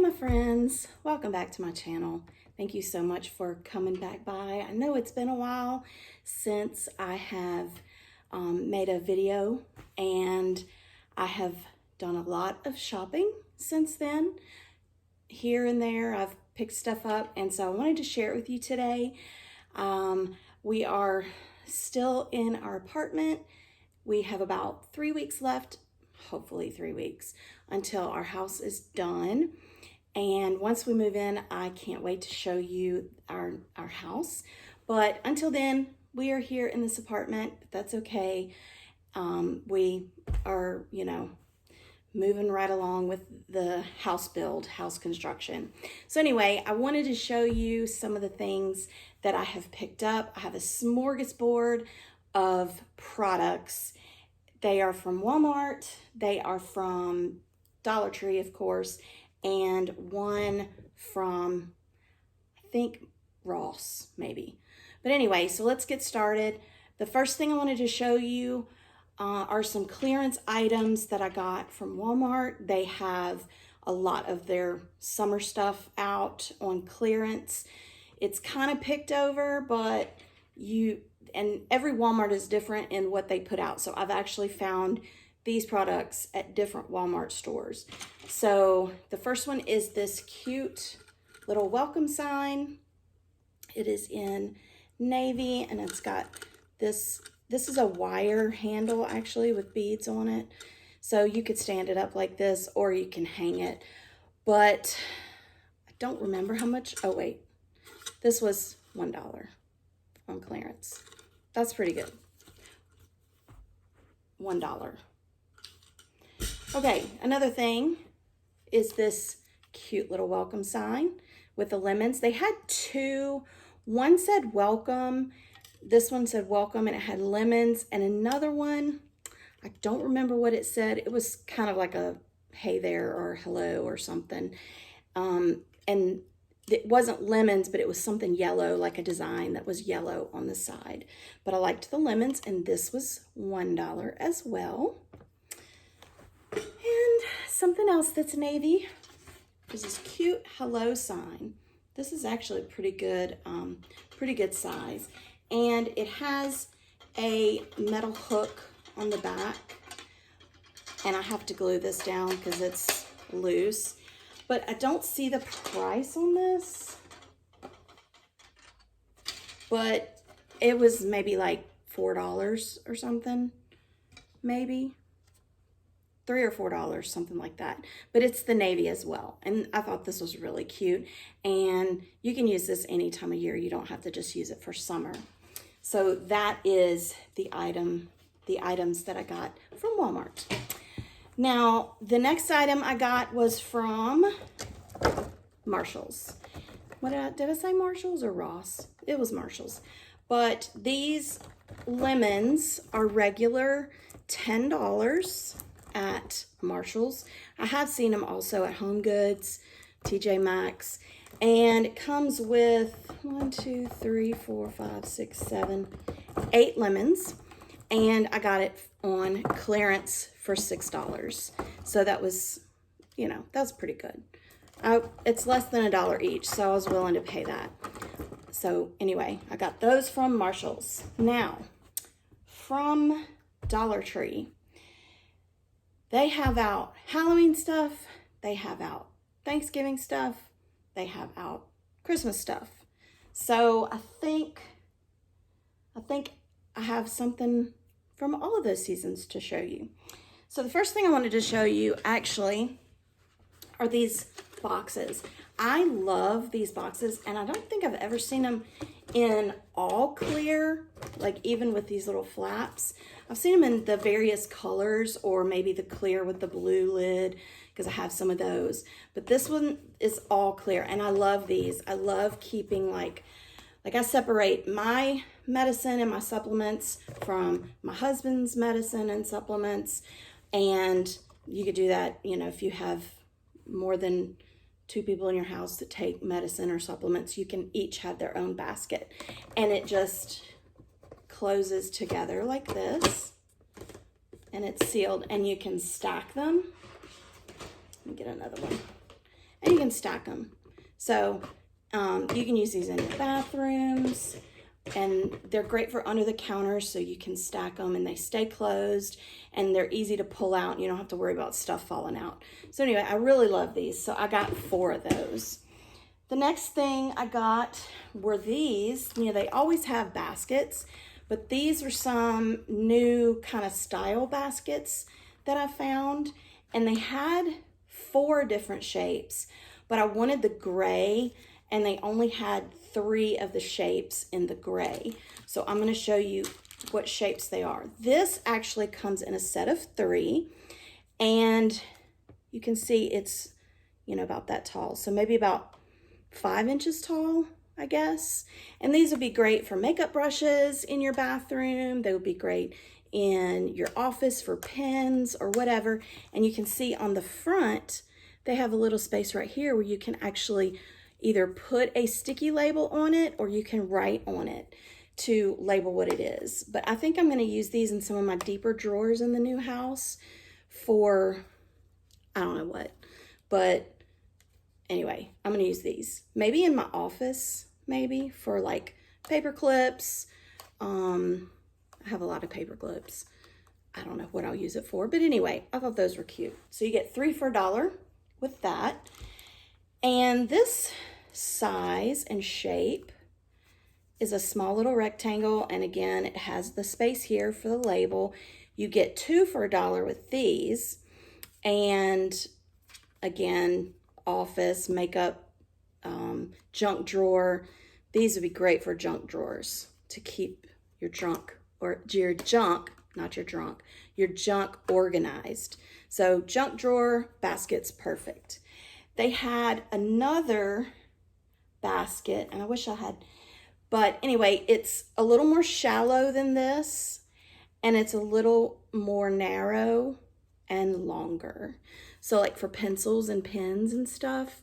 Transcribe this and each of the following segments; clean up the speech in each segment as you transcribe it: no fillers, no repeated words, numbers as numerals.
my friends, welcome back to my channel. Thank you so much for coming back by. I know it's been a while since I have made a video, and I have done a lot of shopping since then. Here and there I've picked stuff up, and so I wanted to share it with you today. We are still in our apartment. We have about 3 weeks left, hopefully 3 weeks, until our house is done. And once we move in, I can't wait to show you our house. But until then, we are here in this apartment. That's okay. We are, moving right along with the house construction. So anyway, I wanted to show you some of the things that I have picked up. I have a smorgasbord of products. They are from Walmart, they are from Dollar Tree, of course, and one from, I think, Ross, maybe. But anyway, so let's get started. The first thing I wanted to show you are some clearance items that I got from Walmart. They have a lot of their summer stuff out on clearance. It's kind of picked over, but and every Walmart is different in what they put out. So I've actually found these products at different Walmart stores. So the first one is this cute little welcome sign. It is in navy, and it's got this is a wire handle actually with beads on it. So you could stand it up like this, or you can hang it. But I don't remember how much. Oh wait, this was $1 on clearance. That's pretty good. $1. Okay, another thing is this cute little welcome sign with the lemons. They had two. One said welcome. This one said welcome, and it had lemons. And another one, I don't remember what it said. It was kind of like a hey there or hello or something. And it wasn't lemons, but it was something yellow, like a design that was yellow on the side. But I liked the lemons, and this was $1 as well. And something else that's navy is this cute hello sign. This is actually pretty good size. And it has a metal hook on the back. And I have to glue this down because it's loose. But I don't see the price on this. But it was maybe like $4 or something. Maybe. $3 or $4, something like that. But it's the navy as well. And I thought this was really cute. And you can use this any time of year. You don't have to just use it for summer. So that is the items that I got from Walmart. Now, the next item I got was from Marshalls. Did I say Marshalls or Ross? It was Marshalls. But these lemons are regular $10 at Marshalls. I have seen them also at Home Goods, TJ Maxx, and it comes with 8 lemons, and I got it on clearance for $6. So that was, that was pretty good. It's less than $1 each, so I was willing to pay that. So anyway, I got those from Marshalls. Now, from Dollar Tree, they have out Halloween stuff, they have out Thanksgiving stuff, they have out Christmas stuff. So I think I have something from all of those seasons to show you. So the first thing I wanted to show you actually are these boxes. I love these boxes, and I don't think I've ever seen them in all clear, like even with these little flaps. I've seen them in the various colors, or maybe the clear with the blue lid, because I have some of those. But this one is all clear, and I love these. I love keeping like I separate my medicine and my supplements from my husband's medicine and supplements. And you could do that, if you have more than 2 people in your house that take medicine or supplements, you can each have their own basket. And it just closes together like this. And it's sealed, and you can stack them. Let me get another one. And you can stack them. So you can use these in your bathrooms, and they're great for under the counter, so you can stack them and they stay closed and they're easy to pull out. And you don't have to worry about stuff falling out. So anyway, I really love these. So I got 4 of those. The next thing I got were these. You know, they always have baskets, but these are some new kind of style baskets that I found. And they had 4 different shapes, but I wanted the gray, and they only had 3 of the shapes in the gray. So I'm going to show you what shapes they are. This actually comes in a set of 3, and you can see it's, you know, about that tall. So maybe about 5 inches tall, I guess. And these would be great for makeup brushes in your bathroom. They would be great in your office for pens or whatever. And you can see on the front, they have a little space right here where you can actually either put a sticky label on it or you can write on it to label what it is. But I think I'm going to use these in some of my deeper drawers in the new house for, I don't know what, but anyway, I'm going to use these. Maybe in my office, maybe for like paper clips. I have a lot of paper clips. I don't know what I'll use it for, but anyway, I thought those were cute. So you get 3 for $1 with that. And this size and shape is a small little rectangle. And again, it has the space here for the label. You get 2 for $1 with these. And again, office, makeup, junk drawer. These would be great for junk drawers to keep your junk, or your junk, not your drunk, your junk organized. So junk drawer basket's perfect. They had another basket, and I wish I had, but anyway, it's a little more shallow than this, and it's a little more narrow and longer. So like for pencils and pens and stuff,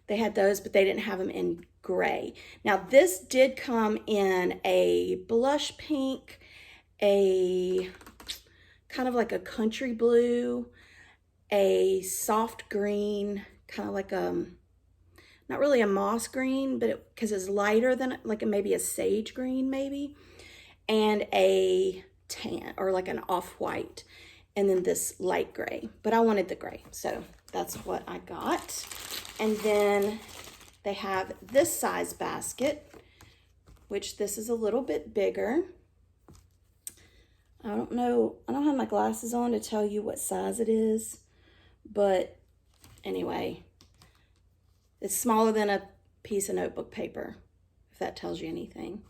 they had those, but they didn't have them in gray. Now this did come in a blush pink, a kind of like a country blue, a soft green, kind of like not really a moss green, but because it's lighter than like maybe a sage green maybe, and a tan or like an off-white, and then this light gray. But I wanted the gray, so that's what I got. And then they have this size basket, which this is a little bit bigger. I don't know, I don't have my glasses on to tell you what size it is, but anyway, it's smaller than a piece of notebook paper, if that tells you anything.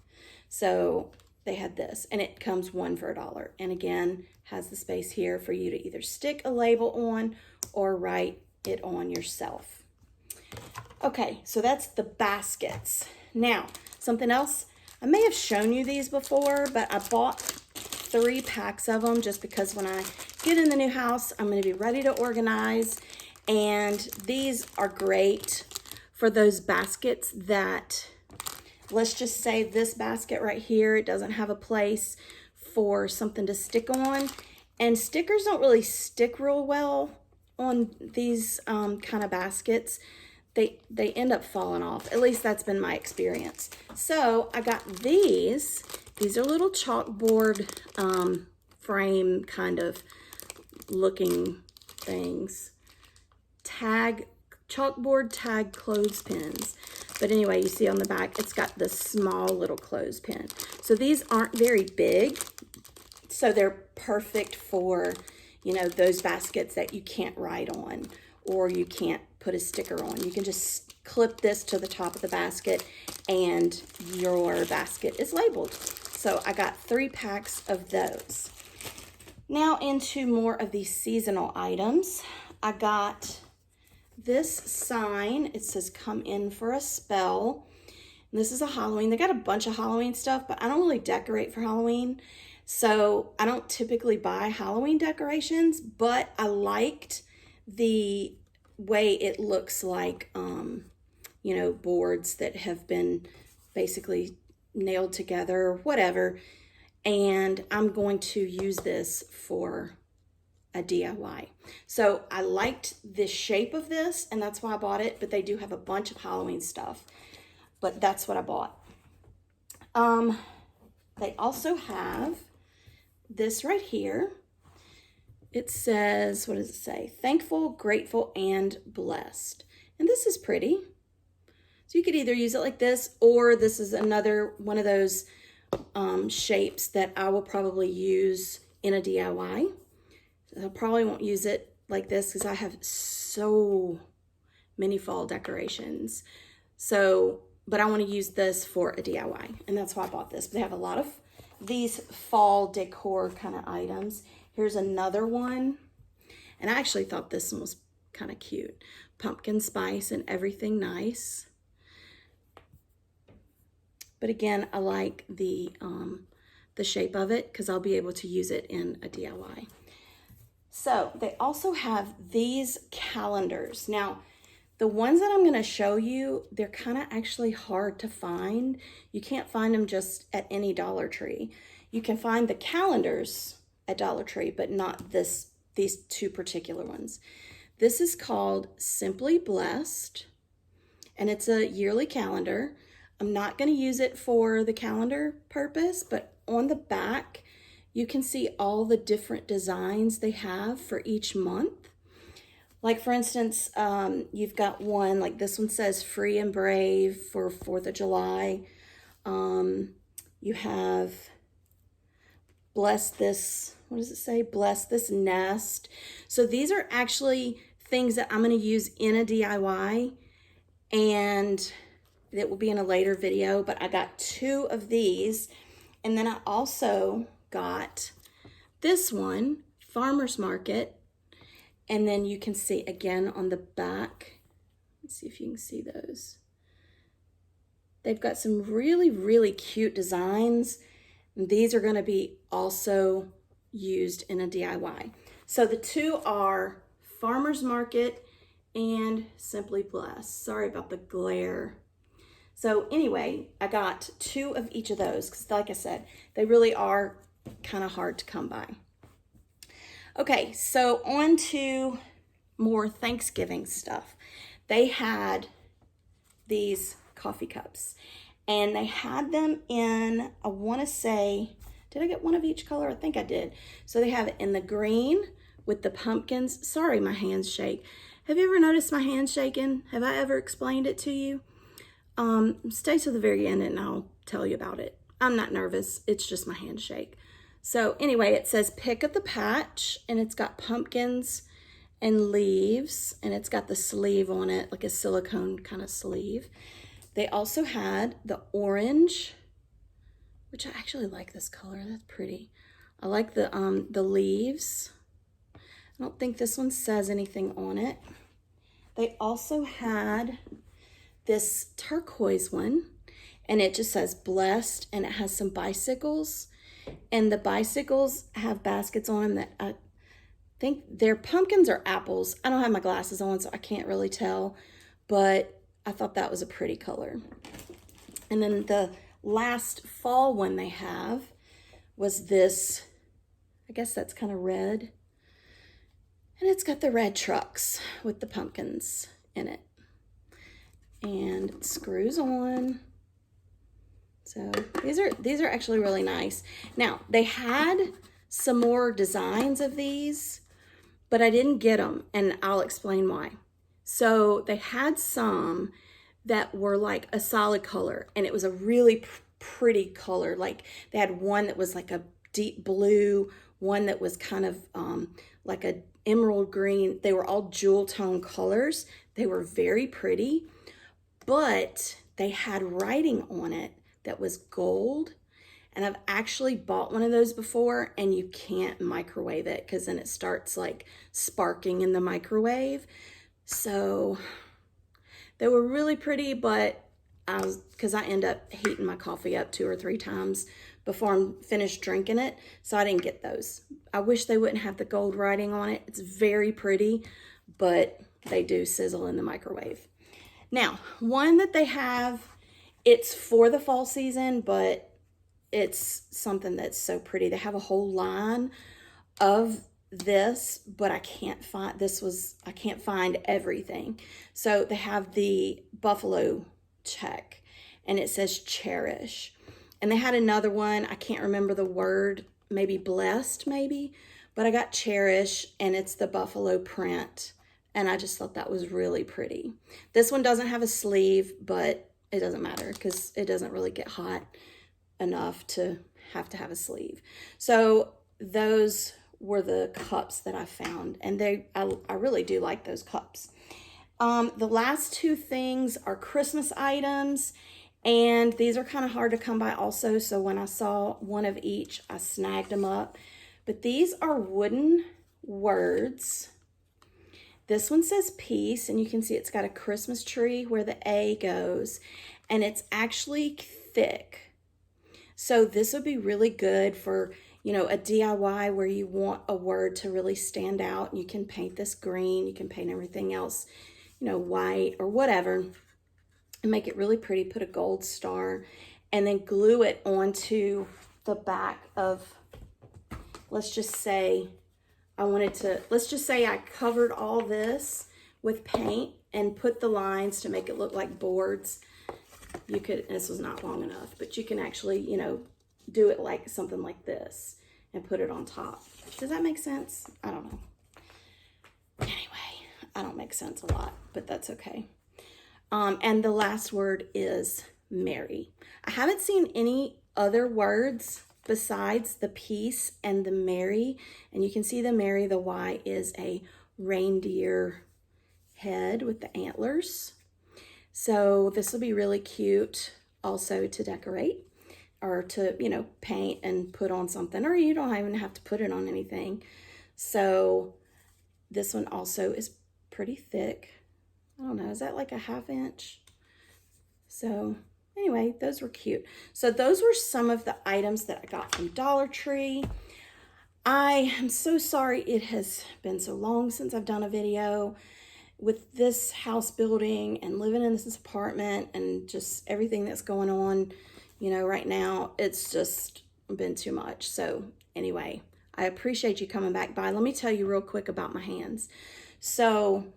So they had this, and it comes 1 for $1. And again, has the space here for you to either stick a label on or write it on yourself. Okay, so that's the baskets. Now, something else, I may have shown you these before, but I bought 3 packs of them just because when I get in the new house, I'm going to be ready to organize. And these are great for those baskets that, let's just say this basket right here, it doesn't have a place for something to stick on. And stickers don't really stick real well on these kind of baskets. They end up falling off. At least that's been my experience. So I got these. These are little chalkboard frame kind of looking things. Chalkboard tag clothespins. But anyway, you see on the back, it's got this small little clothespin. So these aren't very big. So they're perfect for, you know, those baskets that you can't write on or you can't put a sticker on. You can just clip this to the top of the basket and your basket is labeled. So I got 3 packs of those. Now into more of these seasonal items. I got this sign. It says come in for a spell. And this is a Halloween. They got a bunch of Halloween stuff, but I don't really decorate for Halloween. So I don't typically buy Halloween decorations, but I liked the way it looks like, you know, boards that have been basically nailed together or whatever. And I'm going to use this for a DIY. So I liked the shape of this, and that's why I bought it, but they do have a bunch of Halloween stuff, but that's what I bought. They also have this right here. It says, what does it say? Thankful, grateful, and blessed. And this is pretty. So you could either use it like this, or this is another one of those shapes that I will probably use in a DIY. I probably won't use it like this because I have so many fall decorations. So, but I want to use this for a DIY, and that's why I bought this. They have a lot of these fall decor kind of items. Here's another one, and I actually thought this one was kind of cute. Pumpkin spice and everything nice. But again, I like the shape of it because I'll be able to use it in a DIY. So they also have these calendars. Now, the ones that I'm going to show you, they're kind of actually hard to find. You can't find them just at any Dollar Tree. You can find the calendars at Dollar Tree, but not these two particular ones. This is called Simply Blessed, and it's a yearly calendar. I'm not going to use it for the calendar purpose, but on the back, you can see all the different designs they have for each month. Like for instance, you've got one, like this one says Free and Brave for 4th of July. You have Bless This, what does it say? Bless This Nest. So these are actually things that I'm going to use in a DIY, and it will be in a later video, but I got 2 of these. And then I also got this one, Farmer's Market. And then you can see again on the back, let's see if you can see those. They've got some really, really cute designs. And these are going to be also used in a DIY. So the 2 are Farmer's Market and Simply Blessed. Sorry about the glare. So anyway, I got 2 of each of those because like I said, they really are kind of hard to come by. Okay, so on to more Thanksgiving stuff. They had these coffee cups, and they had them in, I want to say, did I get one of each color? I think I did. So they have it in the green with the pumpkins. Sorry, my hands shake. Have you ever noticed my hands shaking? Have I ever explained it to you? Stay to the very end and I'll tell you about it. I'm not nervous. It's just my hands shake. So anyway, it says Pick of the Patch, and it's got pumpkins and leaves, and it's got the sleeve on it, like a silicone kind of sleeve. They also had the orange, which I actually like this color. That's pretty. I like the leaves. I don't think this one says anything on it. They also had this turquoise one, and it just says Blessed, and it has some bicycles. And the bicycles have baskets on them that I think they're pumpkins or apples. I don't have my glasses on, so I can't really tell, but I thought that was a pretty color. And then the last fall one they have was this, I guess that's kind of red. And it's got the red trucks with the pumpkins in it. And it screws on. So these are actually really nice. Now, they had some more designs of these, but I didn't get them, and I'll explain why. So they had some that were like a solid color, and it was a really pretty color. Like they had one that was like a deep blue, one that was kind of like a emerald green. They were all jewel tone colors. They were very pretty, but they had writing on it that was gold. And I've actually bought one of those before, and you can't microwave it because then it starts like sparking in the microwave. So they were really pretty, but because I end up heating my coffee up 2 or 3 times before I'm finished drinking it, so I didn't get those. I wish they wouldn't have the gold writing on it. It's very pretty, but they do sizzle in the microwave. Now, one that they have, it's for the fall season, but it's something that's so pretty. They have a whole line of this, but I can't find, I can't find everything. So they have the buffalo check and it says cherish. And they had another one, I can't remember the word, maybe blessed maybe, but I got cherish and it's the buffalo print. And I just thought that was really pretty. This one doesn't have a sleeve, but it doesn't matter because it doesn't really get hot enough to have a sleeve. So those were the cups that I found, and I really do like those cups. The last two things are Christmas items, and these are kind of hard to come by also, so when I saw one of each, I snagged them up. But these are wooden words. This one says peace, and you can see it's got a Christmas tree where the A goes, and it's actually thick. So this would be really good for, you know, a DIY where you want a word to really stand out. And you can paint this green, you can paint everything else, you know, white or whatever, and make it really pretty. Put a gold star and then glue it onto the back of, let's just say I covered all this with paint and put the lines to make it look like boards. You could, this was not long enough, but you can actually, you know, do it like something like this and put it on top. Does that make sense? I don't know. Anyway, I don't make sense a lot, but that's okay. And the last word is Mary. I haven't seen any other words besides the peace and the Mary. And you can see the Mary, the Y is a reindeer head with the antlers. So this will be really cute also to decorate or to, you know, paint and put on something, or you don't even have to put it on anything. So this one also is pretty thick. I don't know, is that like a 1/2 inch? So anyway, those were cute. So those were some of the items that I got from Dollar Tree. I am so sorry it has been so long since I've done a video. With this house building and living in this apartment and just everything that's going on, you know, right now, it's just been too much. So anyway, I appreciate you coming back by. Let me tell you real quick about my hands. So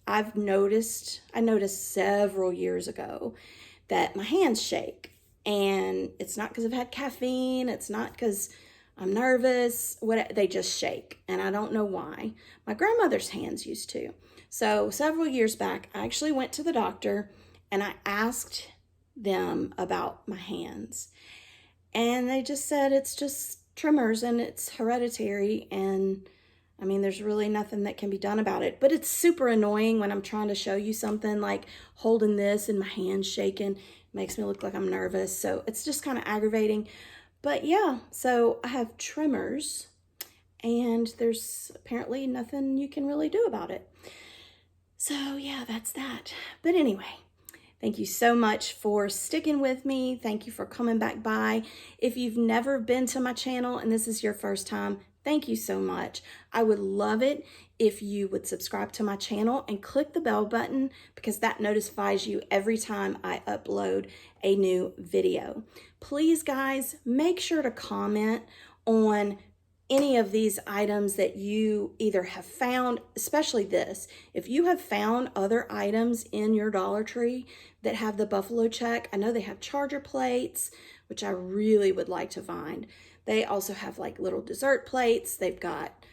I noticed several years ago that my hands shake, and it's not because I've had caffeine. It's not because I'm nervous. They just shake, and I don't know why. My grandmother's hands used to. So several years back, I actually went to the doctor and I asked them about my hands. And they just said it's just tremors and it's hereditary. And I mean, there's really nothing that can be done about it. But it's super annoying when I'm trying to show you something, like holding this and my hand's shaking. It makes me look like I'm nervous. So it's just kind of aggravating. But yeah, so I have tremors and there's apparently nothing you can really do about it. So yeah, that's that. But anyway, thank you so much for sticking with me. Thank you for coming back by. If you've never been to my channel and this is your first time, thank you so much. I would love it if you would subscribe to my channel and click the bell button, because that notifies you every time I upload a new video. Please, guys, make sure to comment on any of these items that you either have found, especially this. If you have found other items in your Dollar Tree that have the buffalo check, I know they have charger plates, which I really would like to find. They also have like little dessert plates. They've got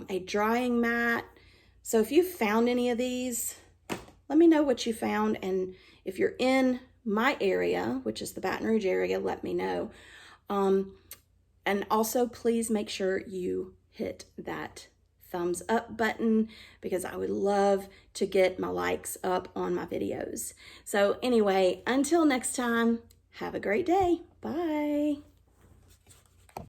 a drying mat. So if you found any of these, let me know what you found. And if you're in my area, which is the Baton Rouge area, let me know. And also, please make sure you hit that thumbs up button, because I would love to get my likes up on my videos. So anyway, until next time, have a great day. Bye.